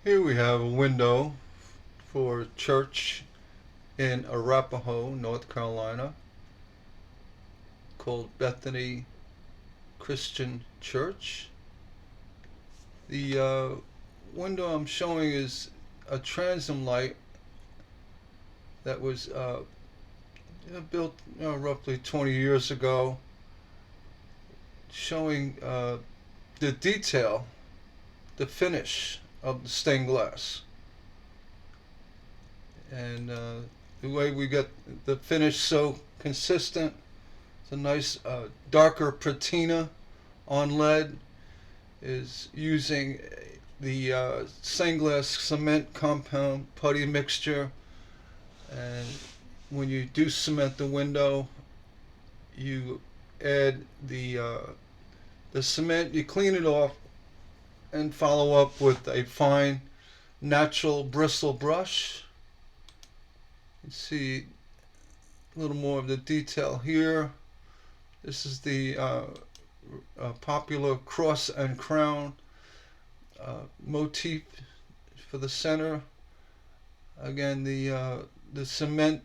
Here we have a window for a church in Arapahoe, North Carolina, called Bethany Christian Church. The window I'm showing is a transom light that was built roughly 20 years ago, showing the detail, the finish of the stained glass. And the way we get the finish so consistent, it's a nice darker patina on lead, is using the stained glass cement compound putty mixture. And when you do cement the window, you add the cement, you clean it off, and follow up with a fine natural bristle brush. You see a little more of the detail here. This is the popular cross and crown motif for the center. Again, the cement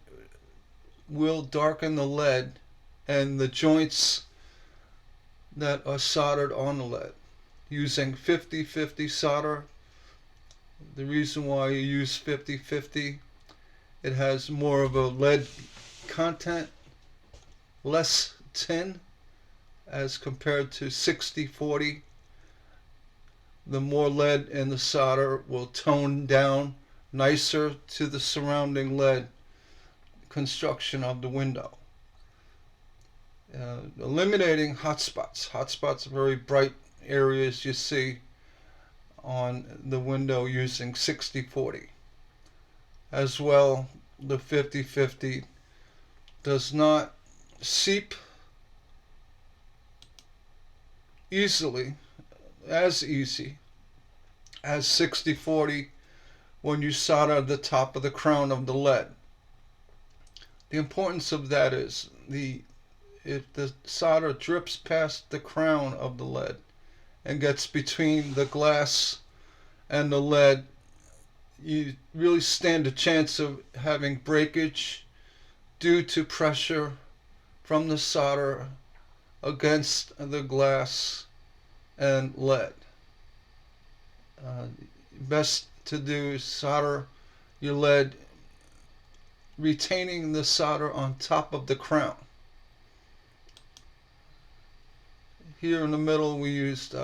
will darken the lead and the joints that are soldered on the lead using 50-50 solder. The reason why you use 50-50, it has more of a lead content, less tin, as compared to 60-40. The more lead in the solder will tone down nicer to the surrounding lead construction of the window. Eliminating hot spots. Hot spots are very bright areas you see on the window using 60-40. As well, the 50-50 does not seep easily, as easy as 60-40 when you solder the top of the crown of the lead. The importance of that is if the solder drips past the crown of the lead and gets between the glass and the lead, you really stand a chance of having breakage due to pressure from the solder against the glass and lead. Best to do is solder your lead retaining the solder on top of the crown. Here in the middle we used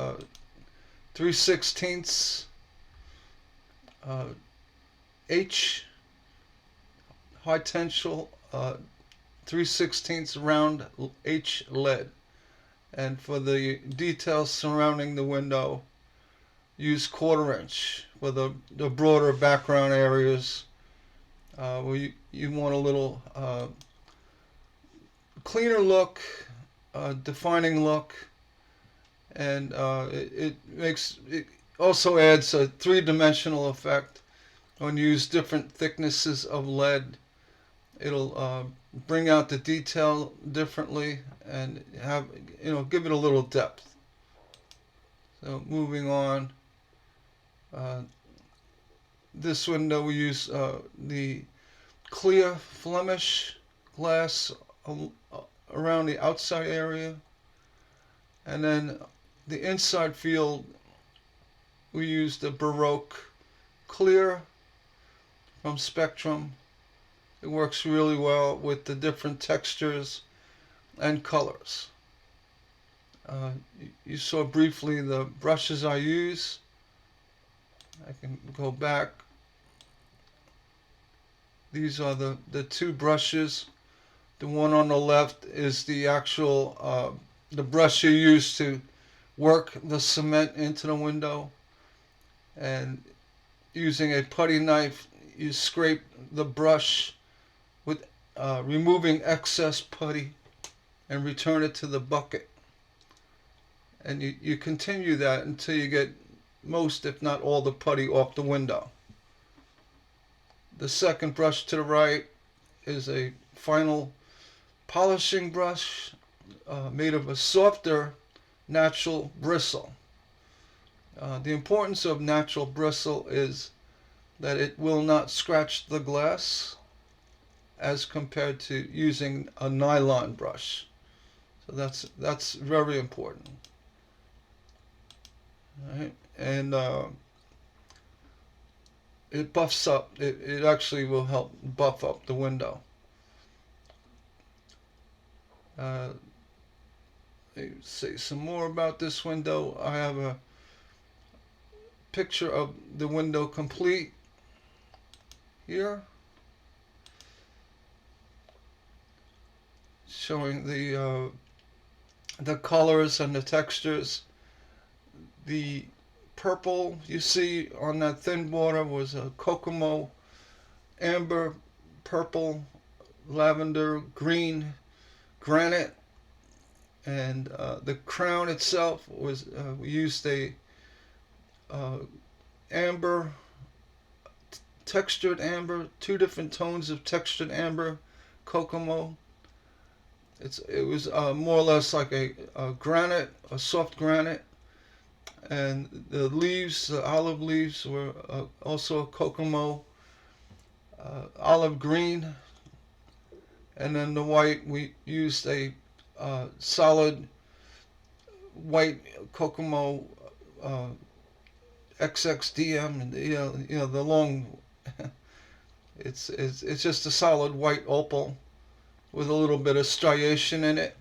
3/16 H high tensile 3/16 round H lead, and for the details surrounding the window use 1/4 inch for the broader background areas where you want a little cleaner look, defining look, and it also adds a three-dimensional effect. When you use different thicknesses of lead, it'll bring out the detail differently and give it a little depth. So moving on, this window we use the clear Flemish glass around the outside area, and then the inside field we use the Baroque clear from Spectrum. It works really well with the different textures and colors. You saw briefly the brushes I use. I can go back. These are the two brushes. The one on the left is the actual the brush you use to work the cement into the window, and using a putty knife you scrape the brush with removing excess putty and return it to the bucket, and you continue that until you get most, if not all, the putty off the window. The second brush to the right is a final polishing brush made of a softer natural bristle. The importance of natural bristle is that it will not scratch the glass as compared to using a nylon brush. So that's very important. All right? And it buffs up. It actually will help buff up the window. Let me say some more about this window. I have a picture of the window complete here, showing the colors and the textures. The purple you see on that thin border was a Kokomo, amber, purple, lavender, green granite, and the crown itself was we used a amber, textured amber, two different tones of textured amber, Kokomo. It was more or less like a granite, a soft granite, and the leaves, the olive leaves, were also a Kokomo, olive green, and then the white we used a solid white Kokomo XXDM, and the long. It's just a solid white opal with a little bit of striation in it,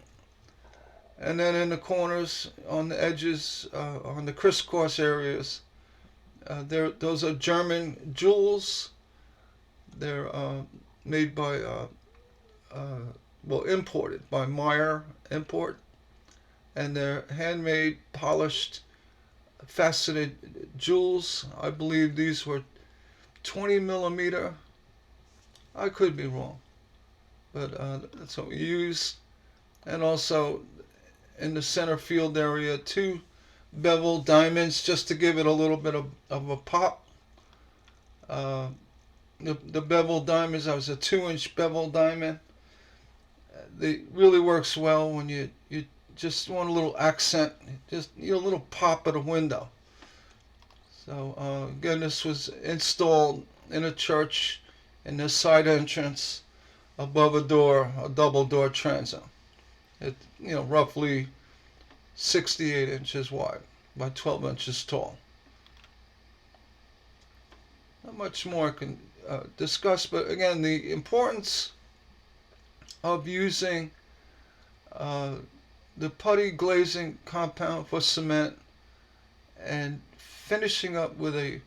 and then in the corners, on the edges, on the crisscross areas, those are German jewels. They're made by imported by Meyer Import, and they're handmade, polished, faceted jewels. I believe these were 20 millimeter. I could be wrong, but that's what we use. And also in the center field area, 2 bevel diamonds, just to give it a little bit of a pop. The bevel diamonds, that was a 2-inch bevel diamond. It really works well when you just want a little accent, just a little pop at a window. So again, this was installed in a church in the side entrance above a door, a double door transom. It roughly 68 inches wide by 12 inches tall. Not much more I can discuss, but again, the importance of using the putty glazing compound for cement and finishing up with a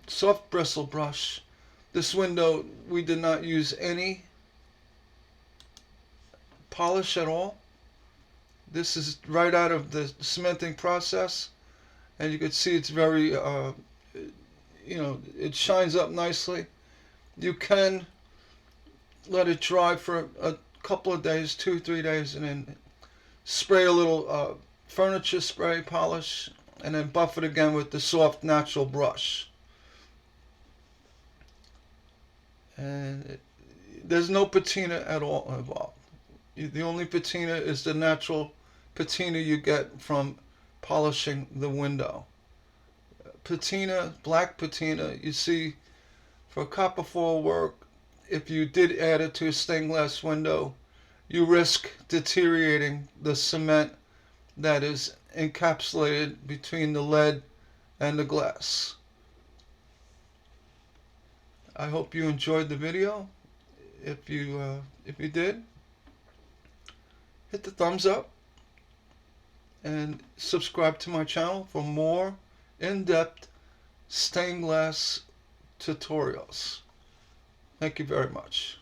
soft bristle brush. This window, we did not use any polish at all. This is right out of the cementing process, and you can see it's very it shines up nicely. You can let it dry for a couple of days, 2-3 days, and then spray a little furniture spray polish, and then buff it again with the soft natural brush. And there's no patina at all involved. The only patina is the natural patina you get from polishing the window. Patina, black patina, you see for copper foil work, if you did add it to a stained glass window, you risk deteriorating the cement that is encapsulated between the lead and the glass. I hope you enjoyed the video. If you did, hit the thumbs up and subscribe to my channel for more in-depth stained glass tutorials. Thank you very much.